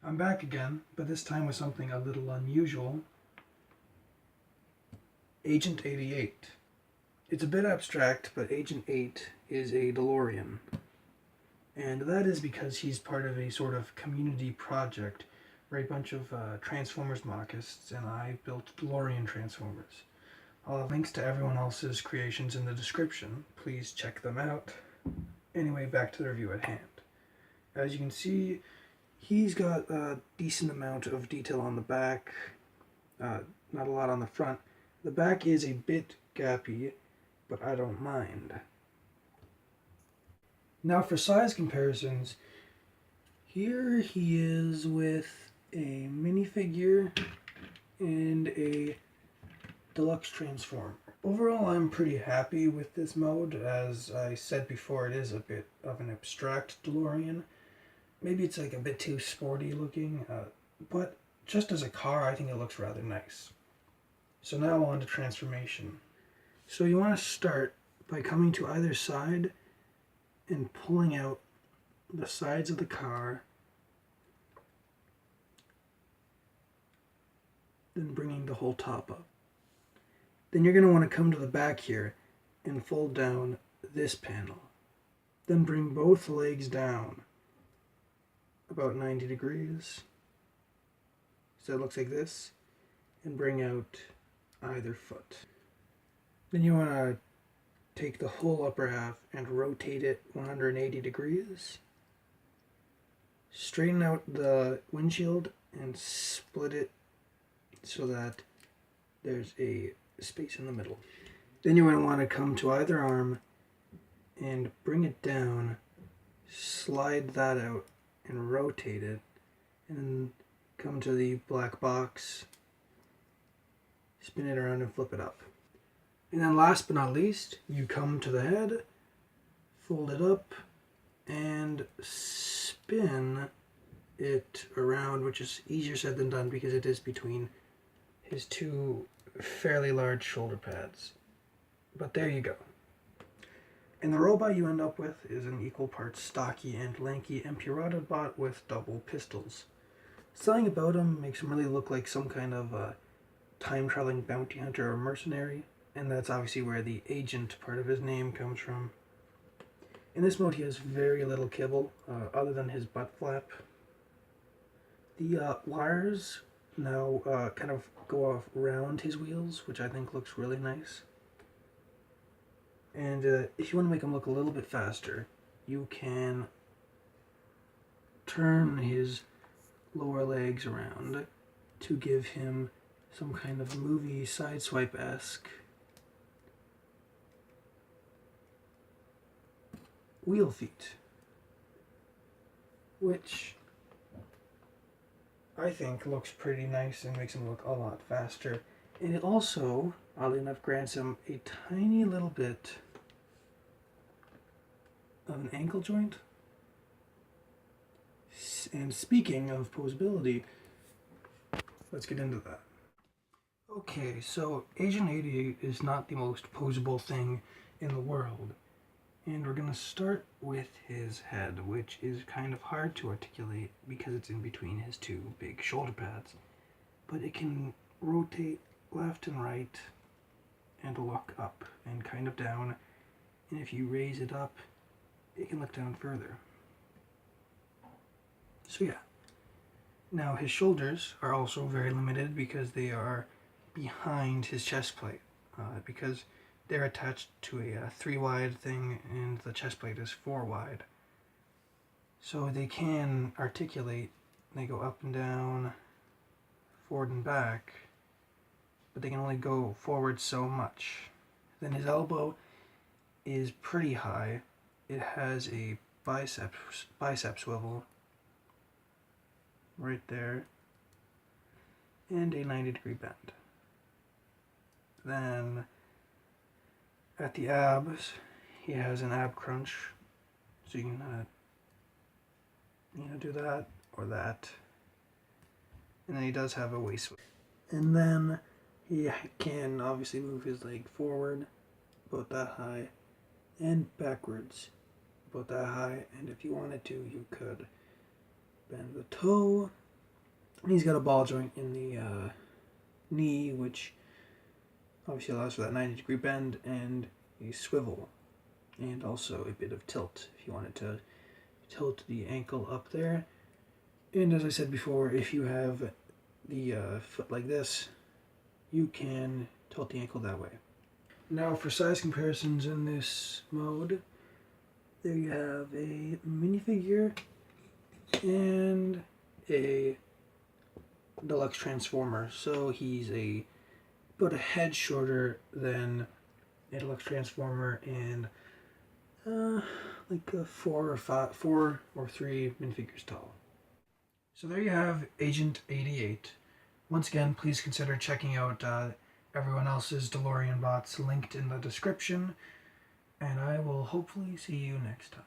I'm back again, but this time with something a little unusual. Agent 88. It's a bit abstract, but Agent 8 is a Delorean. And that is because he's part of a sort of community project where a bunch of Transformers monarchists and I built Delorean Transformers. I'll have links to everyone else's creations in the description. Please check them out. Anyway, back to the review at hand. As you can see, he's got a decent amount of detail on the back, not a lot on the front. The back is a bit gappy, but I don't mind. Now for size comparisons, here he is with a minifigure and a deluxe transformer. Overall, I'm pretty happy with this mode. As I said before, it is a bit of an abstract DeLorean. Maybe it's like a bit too sporty looking, but just as a car, I think it looks rather nice. So now on to transformation. So you want to start by coming to either side and pulling out the sides of the car, then bringing the whole top up. Then you're going to want to come to the back here and fold down this panel. Then bring both legs down about 90 degrees. So it looks like this. And bring out either foot. Then you want to take the whole upper half and rotate it 180 degrees. Straighten out the windshield and split it so that there's a space in the middle. Then you're going to want to come to either arm and bring it down, slide that out and rotate it, and then come to the black box, spin it around and flip it up. And then last but not least, you come to the head, fold it up, and spin it around, which is easier said than done because it is between his two fairly large shoulder pads. But there you go. And the robot you end up with is an equal parts stocky and lanky Empurata bot with double pistols. Something about him makes him really look like some kind of time-traveling bounty hunter or mercenary, and that's obviously where the agent part of his name comes from. In this mode he has very little kibble, other than his butt flap. The wires now kind of go off around his wheels, which I think looks really nice. And if you want to make him look a little bit faster, you can turn his lower legs around to give him some kind of movie sideswipe-esque wheel feet, which I think looks pretty nice and makes him look a lot faster. And it also, oddly enough, grants him a tiny little bit of an ankle joint. And speaking of posability, let's get into that. Okay, so Agent 88 is not the most posable thing in the world. And we're going to start with his head, which is kind of hard to articulate because it's in between his two big shoulder pads. But it can rotate left and right and look up and kind of down. And if you raise it up, it can look down further. So yeah. Now his shoulders are also very limited because they are behind his chest plate. Because they're attached to a 3-wide thing and the chest plate is 4-wide. So they can articulate, they go up and down, forward and back, but they can only go forward so much. Then his elbow is pretty high. It has a bicep swivel right there and a 90-degree bend. Then at the abs, he has an ab crunch, so you can do that or that. And then he does have a waist swivel. And then he can obviously move his leg forward about that high and backwards about that high. And if you wanted to, you could bend the toe And he's got a ball joint in the knee, which obviously allows for that 90-degree bend, and a swivel, and also a bit of tilt if you wanted to tilt the ankle up there. And as I said before, if you have the foot like this, you can tilt the ankle that way. Now for size comparisons in this mode, there you have a minifigure and a deluxe transformer. So he's about a head shorter than a deluxe transformer, and like a 4 or 3 minifigures tall. So there you have Agent 88. Once again, please consider checking out everyone else's Delorean bots linked in the description, and I will hopefully see you next time.